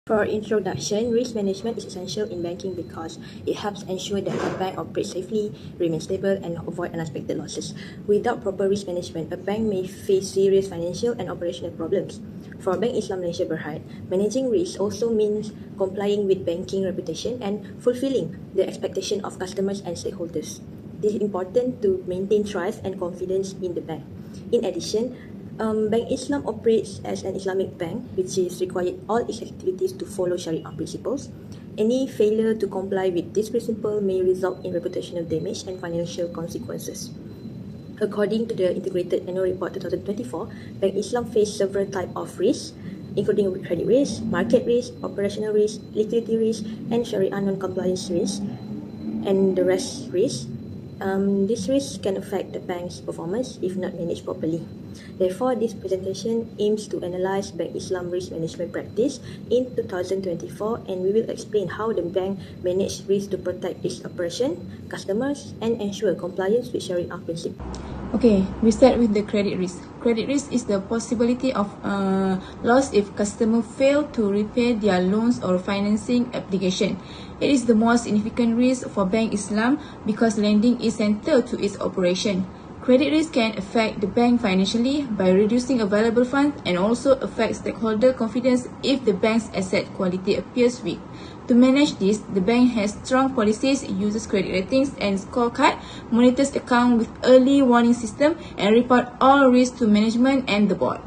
For introduction, risk management is essential in banking because it helps ensure that a bank operates safely, remains stable, and avoid unexpected losses. Without proper risk management, a bank may face serious financial and operational problems. For Bank Islam Malaysia Berhad, managing risk also means complying with banking reputation and fulfilling the expectation of customers and stakeholders. This is important to maintain trust and confidence in the bank. In addition, Bank Islam operates as an Islamic bank, which is required all its activities to follow Sharia principles. Any failure to comply with this principle may result in reputational damage and financial consequences. According to the Integrated Annual Report 2024, Bank Islam faced several types of risks, including credit risk, market risk, operational risk, liquidity risk, and Sharia non-compliance risk, and the rest risk. These risks can affect the bank's performance if not managed properly. Therefore, this presentation aims to analyze Bank Islam risk management practice in 2024, and we will explain how the bank managed risk to protect its operation, customers, and ensure compliance with Sharia principles. Okay, we start with the credit risk. Credit risk is the possibility of loss if customer fail to repay their loans or financing application. It is the most significant risk for Bank Islam because lending is central to its operation. Credit risk can affect the bank financially by reducing available funds and also affect stakeholder confidence if the bank's asset quality appears weak. To manage this, the bank has strong policies, uses credit ratings and scorecard, monitors account with early warning system, and report all risks to management and the board.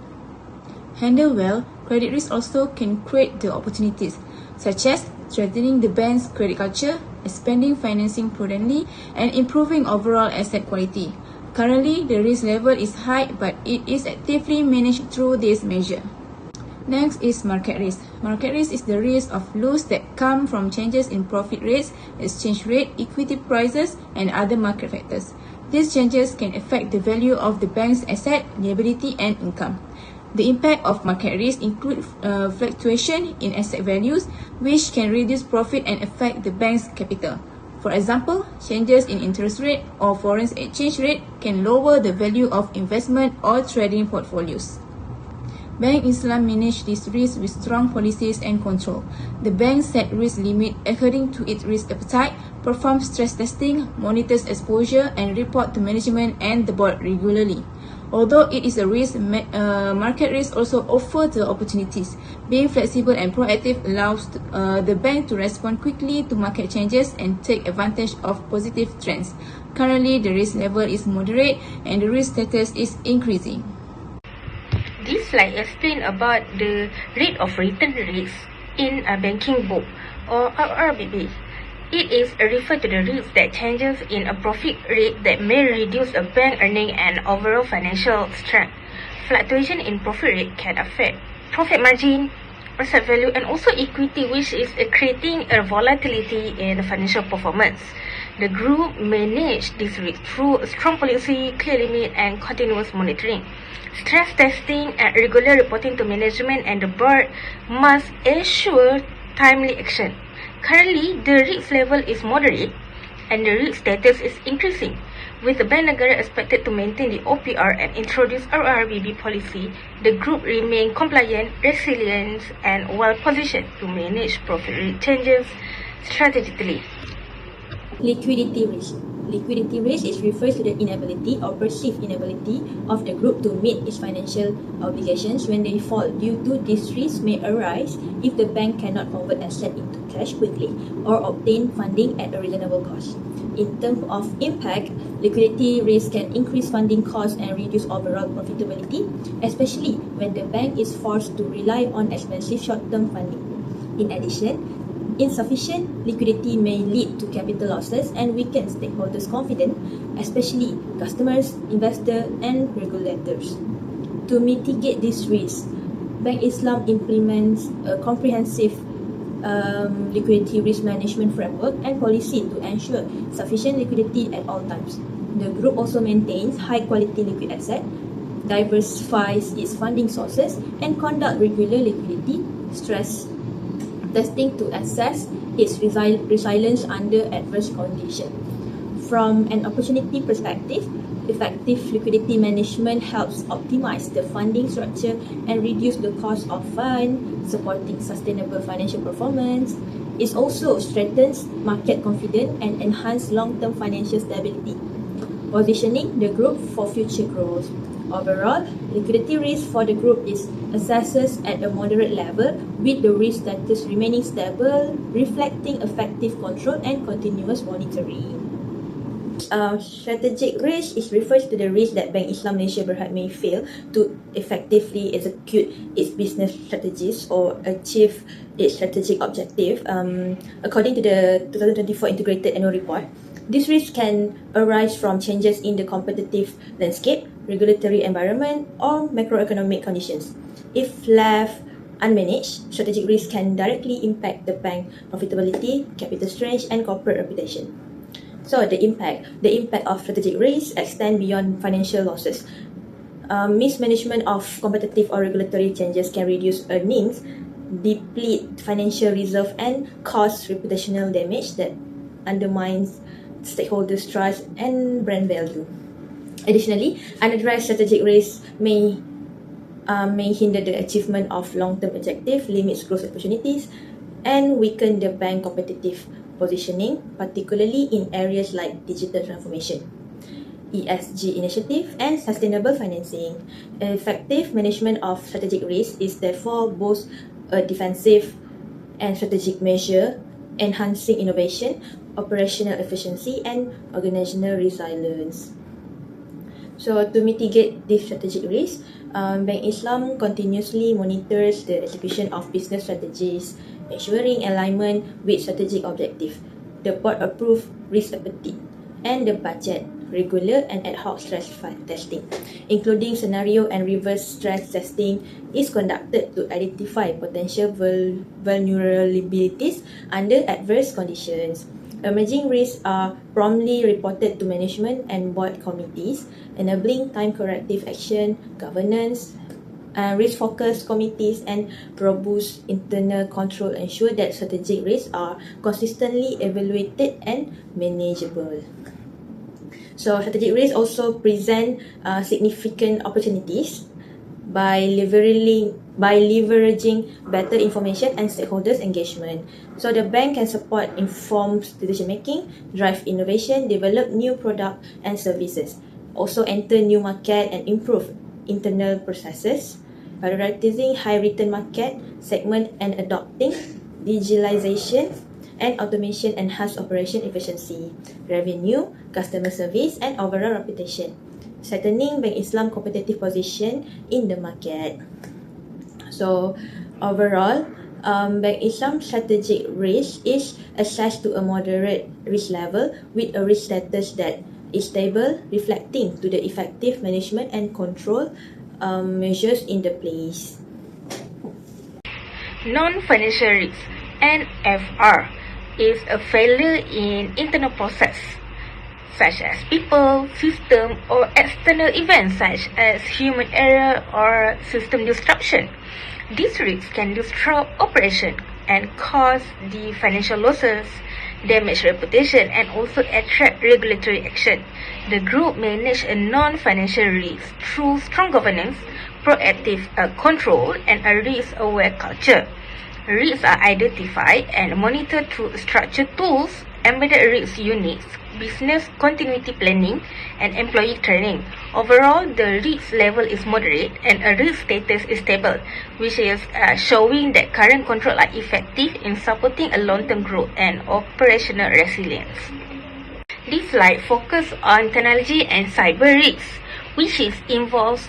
Handled well, credit risk also can create the opportunities, such as strengthening the bank's credit culture, expanding financing prudently, and improving overall asset quality. Currently, the risk level is high, but it is actively managed through this measure. Next is market risk. Market risk is the risk of loss that come from changes in profit rates, exchange rate, equity prices, and other market factors. These changes can affect the value of the bank's asset, liability, and income. The impact of market risk include fluctuation in asset values, which can reduce profit and affect the bank's capital. For example, changes in interest rate or foreign exchange rate can lower the value of investment or trading portfolios. Bank Islam manage this risk with strong policies and control. The bank set risk limit according to its risk appetite, performs stress testing, monitors exposure, and report to management and the board regularly. Although it is a risk, market risk also offers the opportunities. Being flexible and proactive allows the bank to respond quickly to market changes and take advantage of positive trends. Currently, the risk level is moderate and the risk status is increasing. This slide explains about the rate of return risk in a banking book or RRBB. It is referred to the risk that changes in a profit rate that may reduce a bank earning and overall financial strength. Fluctuation in profit rate can affect profit margin, asset value, and also equity, which is creating a volatility in the financial performance. The group manage this risk through a strong policy, clear limit, and continuous monitoring. Stress testing and regular reporting to management and the board must ensure timely action. Currently, the risk level is moderate and the risk status is increasing, with the Bank Negara expected to maintain the OPR and introduce RRBB policy. The group remain compliant, resilient, and well-positioned to manage profit rate changes strategically. Liquidity risk. Liquidity risk refers to the inability or perceived inability of the group to meet its financial obligations when they fall. Due to this risk may arise if the bank cannot convert asset into cash quickly or obtain funding at a reasonable cost. In terms of impact, liquidity risk can increase funding costs and reduce overall profitability, especially when the bank is forced to rely on expensive short-term funding. In addition, insufficient liquidity may lead to capital losses and weaken stakeholders' confidence, especially customers, investors, and regulators. To mitigate this risk, Bank Islam implements a comprehensive liquidity risk management framework and policy to ensure sufficient liquidity at all times. The group also maintains high-quality liquid assets, diversifies its funding sources, and conduct regular liquidity stress testing to assess its resilience under adverse conditions. From an opportunity perspective, effective liquidity management helps optimize the funding structure and reduce the cost of fund, supporting sustainable financial performance. It also strengthens market confidence and enhances long-term financial stability, positioning the group for future growth. Overall, liquidity risk for the group is assessed at a moderate level, with the risk status remaining stable, reflecting effective control and continuous monitoring. Strategic risk is refers to the risk that Bank Islam Malaysia Berhad may fail to effectively execute its business strategies or achieve its strategic objective. According to the 2024 Integrated Annual Report, this risk can arise from changes in the competitive landscape, regulatory environment, or macroeconomic conditions. If left unmanaged, strategic risk can directly impact the bank profitability, capital strength, and corporate reputation. So the impact of strategic risk extend beyond financial losses. Mismanagement of competitive or regulatory changes can reduce earnings, deplete financial reserve, and cause reputational damage that undermines stakeholders' trust and brand value. Additionally, unaddressed strategic risks may hinder the achievement of long-term objectives, limits growth opportunities, and weaken the bank competitive positioning, particularly in areas like digital transformation, ESG initiative, and sustainable financing. Effective management of strategic risk is therefore both a defensive and strategic measure, enhancing innovation, operational efficiency, and organizational resilience. So to mitigate this strategic risk, Bank Islam continuously monitors the execution of business strategies, ensuring alignment with strategic objective. The board approved risk appetite and the budget regular and ad hoc stress testing, including scenario and reverse stress testing, is conducted to identify potential vulnerabilities under adverse conditions. Emerging risks are promptly reported to management and board committees, enabling time corrective action, governance, risk-focused committees, and robust internal control ensure that strategic risks are consistently evaluated and manageable. So strategic risks also present significant opportunities by leveraging better information and stakeholders engagement. So the bank can support informed decision making, drive innovation, develop new product and services, also enter new market and improve internal processes, prioritizing high return market segment and adopting digitalization and automation enhance operation efficiency, revenue, customer service, and overall reputation, strengthening Bank Islam competitive position in the market. So overall, Bank Islam strategic risk is assessed to a moderate risk level with a risk status that is stable, reflecting to the effective management and control measures in the place. Non-financial risk, NFR, is a failure in internal process, such as people, system, or external events such as human error or system disruption. These risks can disrupt operation and cause the financial losses, damage reputation, and also attract regulatory action. The group manage a non-financial risk through strong governance, proactive control, and a risk-aware culture. Risks are identified and monitored through structured tools, embedded risk units, business continuity planning, and employee training. Overall, the risk level is moderate and a risk status is stable, which is showing that current controls are effective in supporting a long-term growth and operational resilience. This slide focuses on technology and cyber risks, which involves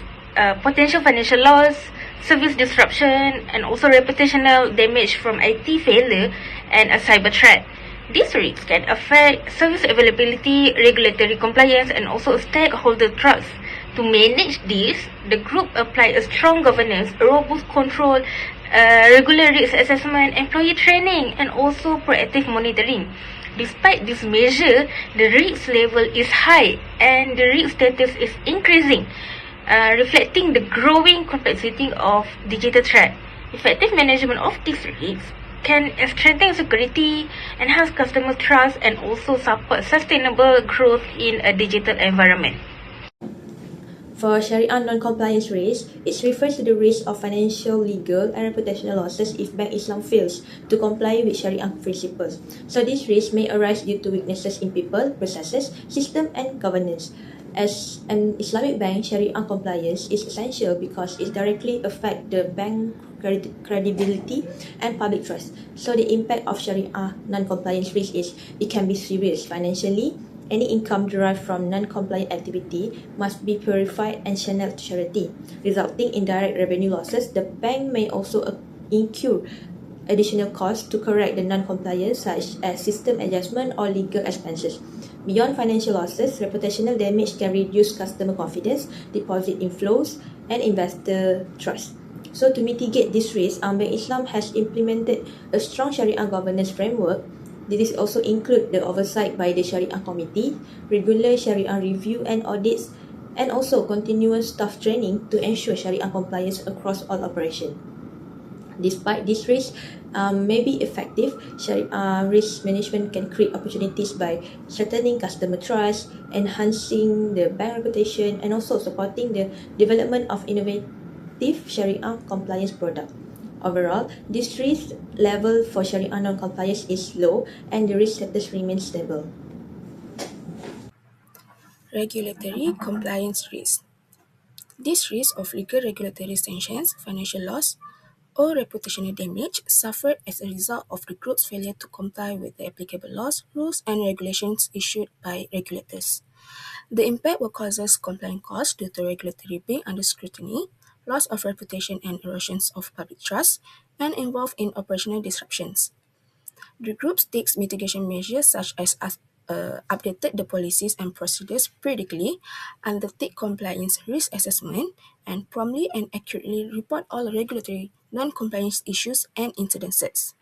potential financial loss, service disruption, and also reputational damage from IT failure and a cyber threat. These risks can affect service availability, regulatory compliance, and also stakeholder trust. To manage this, the group applies a strong governance, robust control, regular risk assessment, employee training, and also proactive monitoring. Despite this measure, the risk level is high and the risk status is increasing, reflecting the growing complexity of digital threat. Effective management of these risks can strengthen security, enhance customer trust, and also support sustainable growth in a digital environment. For Sharia non-compliance risk, it refers to the risk of financial, legal, and reputational losses if Bank Islam fails to comply with Sharia principles. So this risk may arise due to weaknesses in people, processes, system, and governance. As an Islamic bank, Sharia compliance is essential because it directly affects the bank credibility and public trust. So the impact of Sharia non-compliance risk is it can be serious financially. Any income derived from non-compliant activity must be purified and channeled to charity, resulting in direct revenue losses. The bank may also incur additional costs to correct the non-compliance, such as system adjustment or legal expenses. Beyond financial losses, reputational damage can reduce customer confidence, deposit inflows, and investor trust. So to mitigate this risk, Bank Islam has implemented a strong Sharia governance framework. This also include the oversight by the Sharia Committee, regular Sharia review and audits, and also continuous staff training to ensure Sharia compliance across all operations. Despite this risk may be effective, Sharia risk management can create opportunities by strengthening customer trust, enhancing the bank reputation, and also supporting the development of innovative Sharia compliance products. Overall, this risk level for Sharia non-compliance is low and the risk status remains stable. Regulatory compliance risk. This risk of legal regulatory sanctions, financial loss, or reputational damage suffered as a result of the group's failure to comply with the applicable laws, rules, and regulations issued by regulators. The impact will cause compliance costs due to regulatory being under scrutiny, loss of reputation and erosions of public trust, and involved in operational disruptions. The group takes mitigation measures such as updated the policies and procedures periodically, undertake compliance risk assessment, and promptly and accurately report all regulatory non-compliance issues and incidences.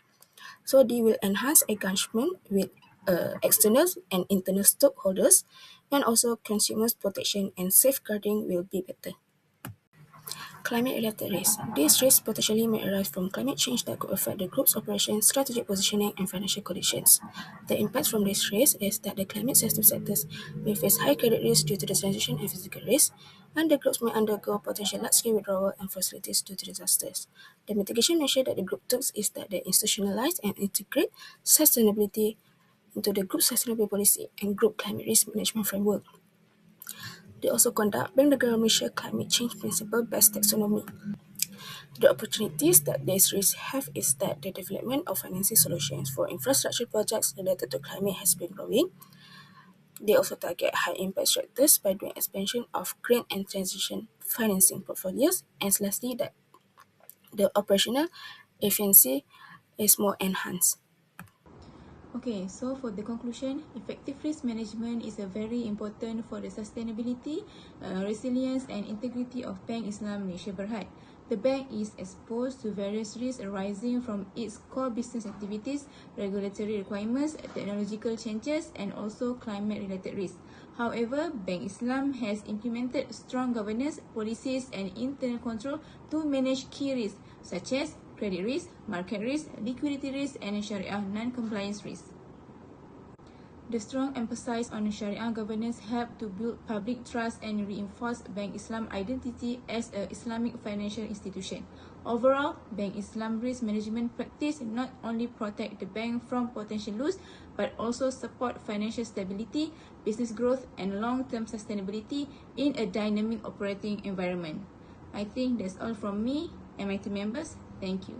So they will enhance engagement with external and internal stakeholders, and also consumers' protection and safeguarding will be better. Climate-related risks. These risks potentially may arise from climate change that could affect the group's operations, strategic positioning, and financial conditions. The impact from this risk is that the climate-sensitive sectors may face high credit risk due to the transition and physical risk, and the groups may undergo potential large-scale withdrawal and facilities due to disasters. The mitigation measure that the group took is that they institutionalize and integrate sustainability into the group's sustainability policy and group climate risk management framework. They also conduct Bank Negara Malaysia Climate Change Principle-Based Taxonomy. The opportunities that these risks have is that the development of financing solutions for infrastructure projects related to climate has been growing. They also target high-impact sectors by doing expansion of green and transition financing portfolios, and lastly, that the operational efficiency is more enhanced. Okay, so for the conclusion, effective risk management is a very important for the sustainability, resilience and integrity of Bank Islam Malaysia Berhad. The bank is exposed to various risks arising from its core business activities, regulatory requirements, technological changes and also climate-related risks. However, Bank Islam has implemented strong governance, policies and internal control to manage key risks such as credit risk, market risk, liquidity risk, and Sharia non-compliance risk. The strong emphasis on Sharia governance helped to build public trust and reinforce Bank Islam identity as an Islamic financial institution. Overall, Bank Islam risk management practice not only protect the bank from potential loss, but also support financial stability, business growth, and long-term sustainability in a dynamic operating environment. I think that's all from me and my team members. Thank you.